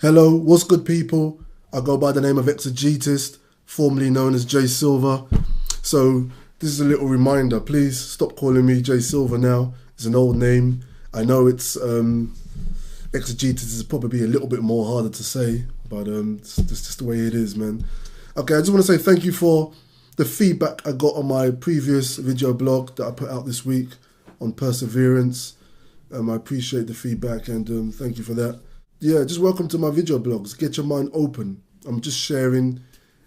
Hello, what's good, people? I go by the name of Exegetist, formerly known as J Silver. So this is a little reminder. Please stop calling me J Silver now. It's an old name. I know it's Exegetist is probably a little bit more harder to say, but it's just the way it is, man. Okay, I just want to say thank you for the feedback I got on my previous video blog that I put out this week on perseverance. I appreciate the feedback and thank you for that. Yeah, just welcome to my video blogs. Get your mind open. I'm just sharing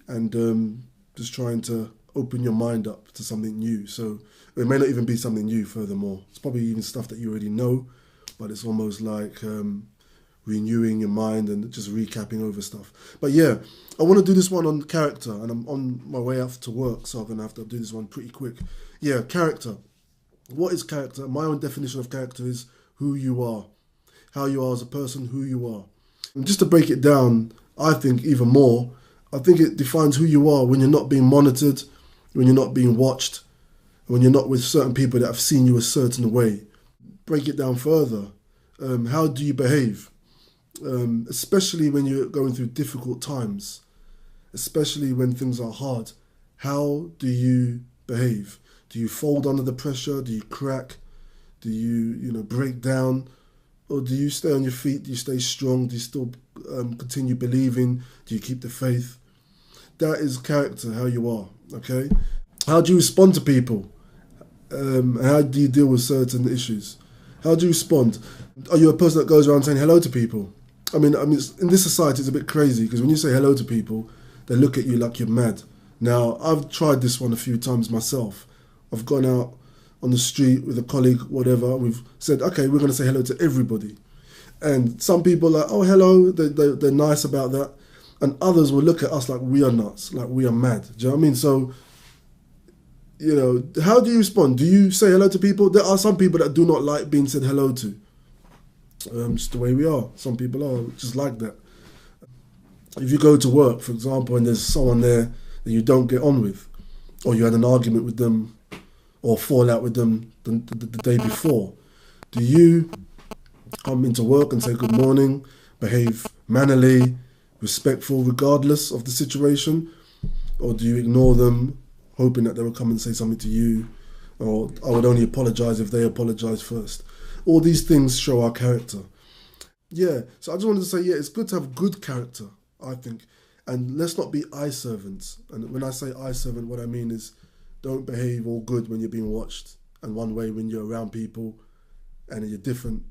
and just trying to open your mind up to something new. So it may not even be something new furthermore. It's probably even stuff that you already know, but it's almost like renewing your mind and just recapping over stuff. But yeah, I want to do this one on character, and I'm on my way out to work, so I'm going to have to do this one pretty quick. Yeah, character. What is character? My own definition of character is who you are. How you are as a person, who you are. And just to break it down, I think even more, I think it defines who you are when you're not being monitored, when you're not being watched, when you're not with certain people that have seen you a certain way. Break it down further. How do you behave? Especially when you're going through difficult times, especially when things are hard. How do you behave? Do you fold under the pressure? Do you crack? Do you break down? Or do you stay on your feet? Do you stay strong? Do you still continue believing? Do you keep the faith? That is character, how you are, okay? How do you respond to people? How do you deal with certain issues? How do you respond? Are you a person that goes around saying hello to people? I mean, in this society, it's a bit crazy because when you say hello to people, they look at you like you're mad. Now, I've tried this one a few times myself. I've gone out on the street with a colleague, whatever, we've said, okay, we're going to say hello to everybody. And some people are like, oh, hello, they're nice about that. And others will look at us like we are nuts, like we are mad. Do you know what I mean? So, how do you respond? Do you say hello to people? There are some people that do not like being said hello to. Just the way we are. Some people are just like that. If you go to work, for example, and there's someone there that you don't get on with, or you had an argument with them, or fall out with them the day before, do you come into work and say good morning, behave mannerly, respectful regardless of the situation? Or do you ignore them, hoping that they will come and say something to you? Or I would only apologise if they apologise first. All these things show our character. Yeah, so I just wanted to say, yeah, it's good to have good character, I think. And let's not be eye servants. And when I say eye servant, what I mean is don't behave all good when you're being watched, and one way when you're around people, and you're different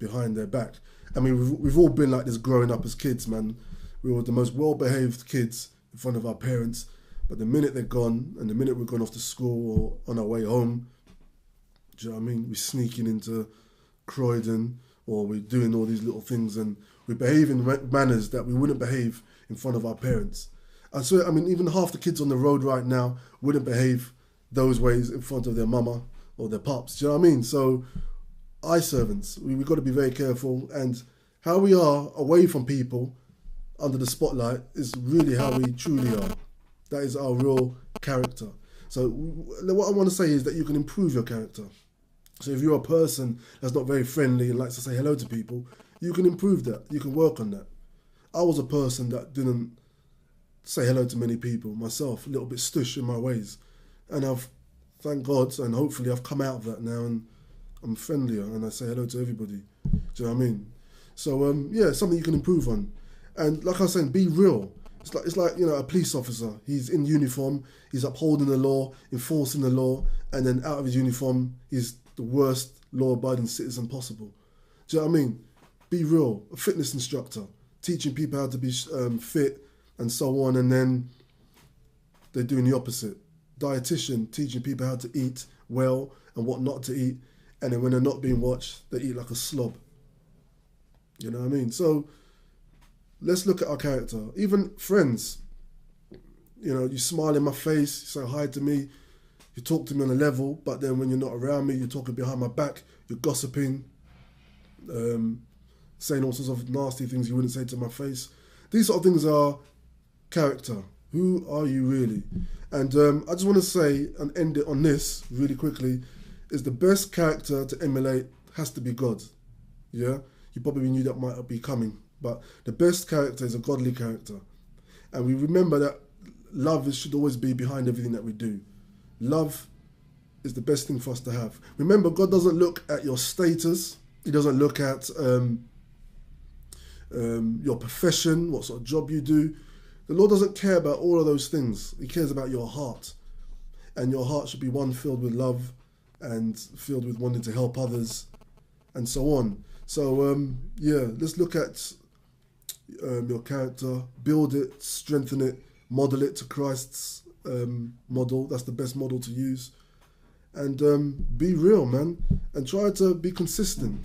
behind their back. I mean, we've all been like this growing up as kids, man. We were the most well-behaved kids in front of our parents, but the minute they're gone, and the minute we're gone off to school or on our way home, do you know what I mean? We're sneaking into Croydon, or we're doing all these little things, and we behave in manners that we wouldn't behave in front of our parents. I swear, I mean, even half the kids on the road right now wouldn't behave those ways in front of their mama or their pops. Do you know what I mean? So, eye servants, we've got to be very careful. And how we are away from people under the spotlight is really how we truly are. That is our real character. So, what I want to say is that you can improve your character. So, if you're a person that's not very friendly and likes to say hello to people, you can improve that. You can work on that. I was a person that didn't say hello to many people myself, a little bit stush in my ways, and thank God, and hopefully I've come out of that now, and I'm friendlier and I say hello to everybody. Do you know what I mean? So yeah, something you can improve on. And like I was saying, be real. It's like a police officer. He's in uniform, he's upholding the law, enforcing the law, and then out of his uniform, he's the worst law-abiding citizen possible. Do you know what I mean? Be real. A fitness instructor, teaching people how to be fit and so on, and then they're doing the opposite. Dietitian, teaching people how to eat well and what not to eat, and then when they're not being watched, they eat like a slob. You know what I mean? So let's look at our character. Even friends, you smile in my face, you say hi to me, you talk to me on a level, but then when you're not around me, you're talking behind my back, you're gossiping, saying all sorts of nasty things you wouldn't say to my face. These sort of things are character. Who are you really? And I just want to say, and end it on this really quickly, is the best character to emulate has to be God. Yeah? You probably knew that might be coming. But the best character is a godly character. And we remember that love should always be behind everything that we do. Love is the best thing for us to have. Remember, God doesn't look at your status. He doesn't look at your profession, what sort of job you do. The Lord doesn't care about all of those things. He cares about your heart. And your heart should be one filled with love and filled with wanting to help others and so on. So, let's look at your character, build it, strengthen it, model it to Christ's model. That's the best model to use. And be real, man. And try to be consistent.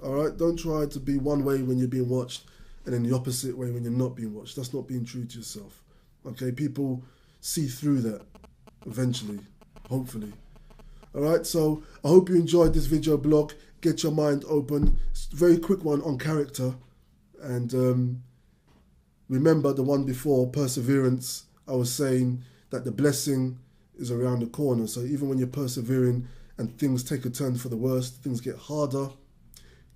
All right? Don't try to be one way when you're being watched and then the opposite way when you're not being watched. That's not being true to yourself. Okay? People see through that eventually, hopefully. All right? So I hope you enjoyed this video blog. Get your mind open. It's a very quick one on character. And remember the one before, perseverance. I was saying that the blessing is around the corner. So even when you're persevering and things take a turn for the worst, things get harder,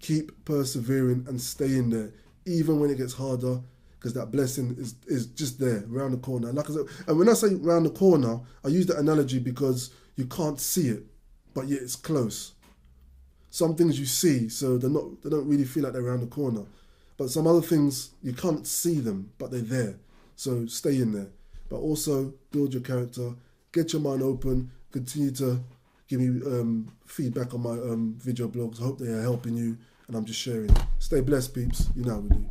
keep persevering and stay in there, even when it gets harder, because that blessing is just there, around the corner. And like I said, and when I say around the corner, I use that analogy because you can't see it, but yet it's close. Some things you see, so they don't really feel like they're around the corner. But some other things, you can't see them, but they're there. So stay in there. But also build your character, get your mind open, continue to give me feedback on my video blogs. I hope they are helping you, and I'm just sharing. Stay blessed, peeps. You know how we do.